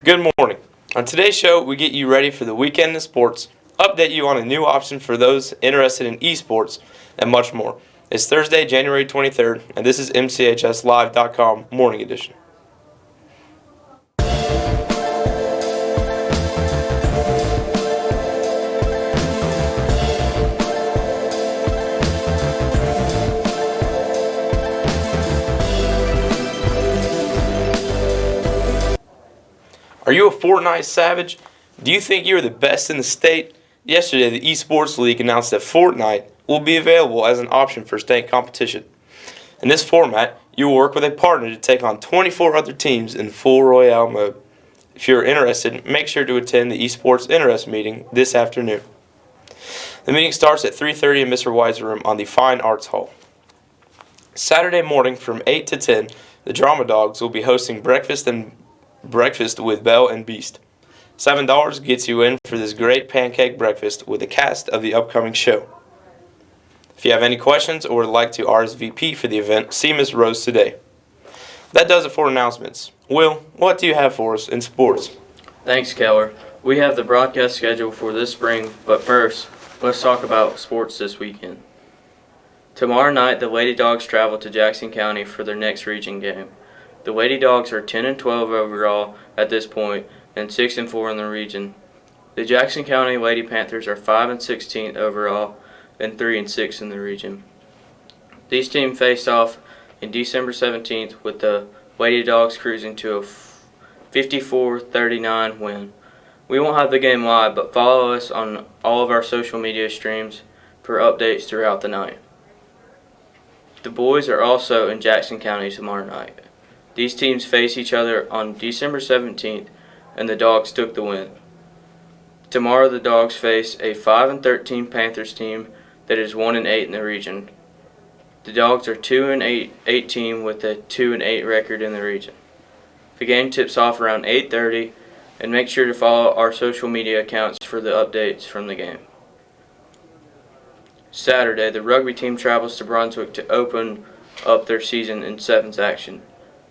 Good morning. On today's show, we get you ready for the weekend in sports, update you on a new option for those interested in esports, and much more. It's Thursday, January 23rd, and this is MCHSLive.com Morning Edition. Are you a Fortnite savage? Do you think you're the best in the state? Yesterday, the Esports League announced that Fortnite will be available as an option for state competition. In this format, you will work with a partner to take on 24 other teams in full Royale mode. If you're interested, make sure to attend the Esports Interest meeting this afternoon. The meeting starts at 3:30 in Mr. White's room on the Fine Arts Hall. Saturday morning from 8 to 10, the Drama Dogs will be hosting breakfast with Belle and Beast. $7 gets you in for this great pancake breakfast with the cast of the upcoming show. If you have any questions or would like to RSVP for the event, see Ms. Rose today. That does it for announcements. Will, what do you have for us in sports? Thanks, Keller. We have the broadcast schedule for this spring, but first, let's talk about sports this weekend. Tomorrow night, the Lady Dogs travel to Jackson County for their next region game. The Lady Dogs are 10-12 overall at this point and 6-4 in the region. The Jackson County Lady Panthers are 5-16 overall and 3-6 in the region. These teams faced off in December 17th with the Lady Dogs cruising to a 54-39 win. We won't have the game live, but follow us on all of our social media streams for updates throughout the night. The boys are also in Jackson County tomorrow night. These teams face each other on December 17th, and the Dogs took the win. Tomorrow the Dogs face a 5-13 Panthers team that is 1-8 in the region. The Dogs are 2-8 team with a 2-8 record in the region. The game tips off around 8:30, and make sure to follow our social media accounts for the updates from the game. Saturday, the rugby team travels to Brunswick to open up their season in sevens action.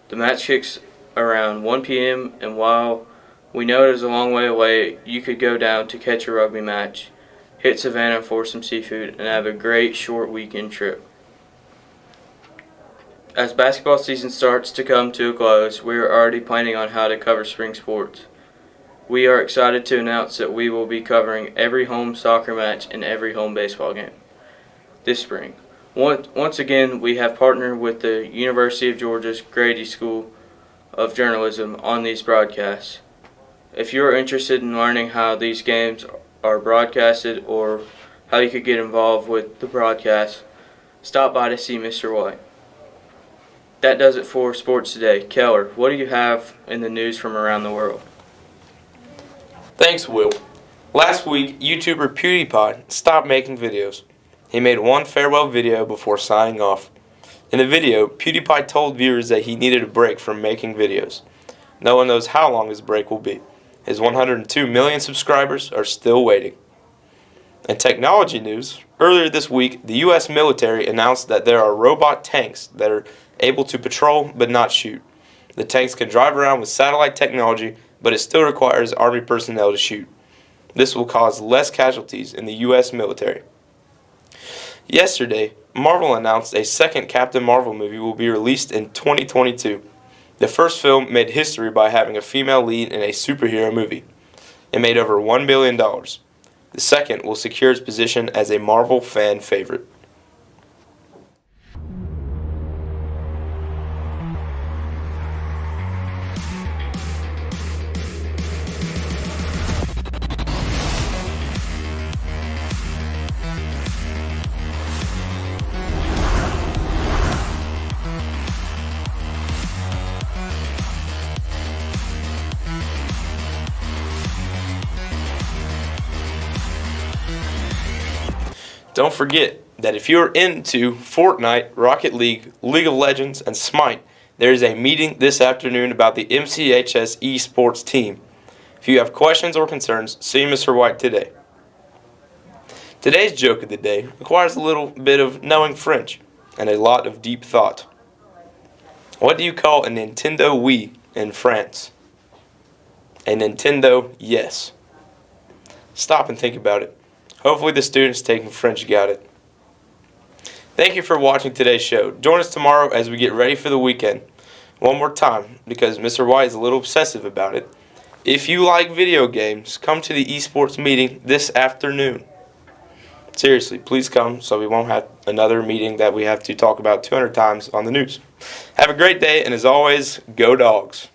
The match kicks around 1 p.m. and while we know it is a long way away, you could go down to catch a rugby match, hit Savannah for some seafood, and have a great short weekend trip. As basketball season starts to come to a close, we are already planning on how to cover spring sports. We are excited to announce that we will be covering every home soccer match and every home baseball game this spring. Once again, we have partnered with the University of Georgia's Grady School of Journalism on these broadcasts. If you are interested in learning how these games are broadcasted or how you could get involved with the broadcast, stop by to see Mr. White. That does it for sports today. Keller, what do you have in the news from around the world? Thanks, Will. Last week, YouTuber PewDiePie stopped making videos. He made one farewell video before signing off. In the video, PewDiePie told viewers that he needed a break from making videos. No one knows how long his break will be. His 102 million subscribers are still waiting. In technology news, earlier this week, the U.S. military announced that there are robot tanks that are able to patrol but not shoot. The tanks can drive around with satellite technology, but it still requires Army personnel to shoot. This will cause less casualties in the U.S. military. Yesterday, Marvel announced a second Captain Marvel movie will be released in 2022. The first film made history by having a female lead in a superhero movie. It made over $1 billion. The second will secure its position as a Marvel fan favorite. Don't forget that if you're into Fortnite, Rocket League, League of Legends, and Smite, there is a meeting this afternoon about the MCHS esports team. If you have questions or concerns, see Mr. White today. Today's joke of the day requires a little bit of knowing French and a lot of deep thought. What do you call a Nintendo Wii in France? A Nintendo, yes. Stop and think about it. Hopefully the students taking French got it. Thank you for watching today's show. Join us tomorrow as we get ready for the weekend. One more time, because Mr. White is a little obsessive about it. If you like video games, come to the esports meeting this afternoon. Seriously, please come so we won't have another meeting that we have to talk about 200 times on the news. Have a great day, and as always, go Dogs.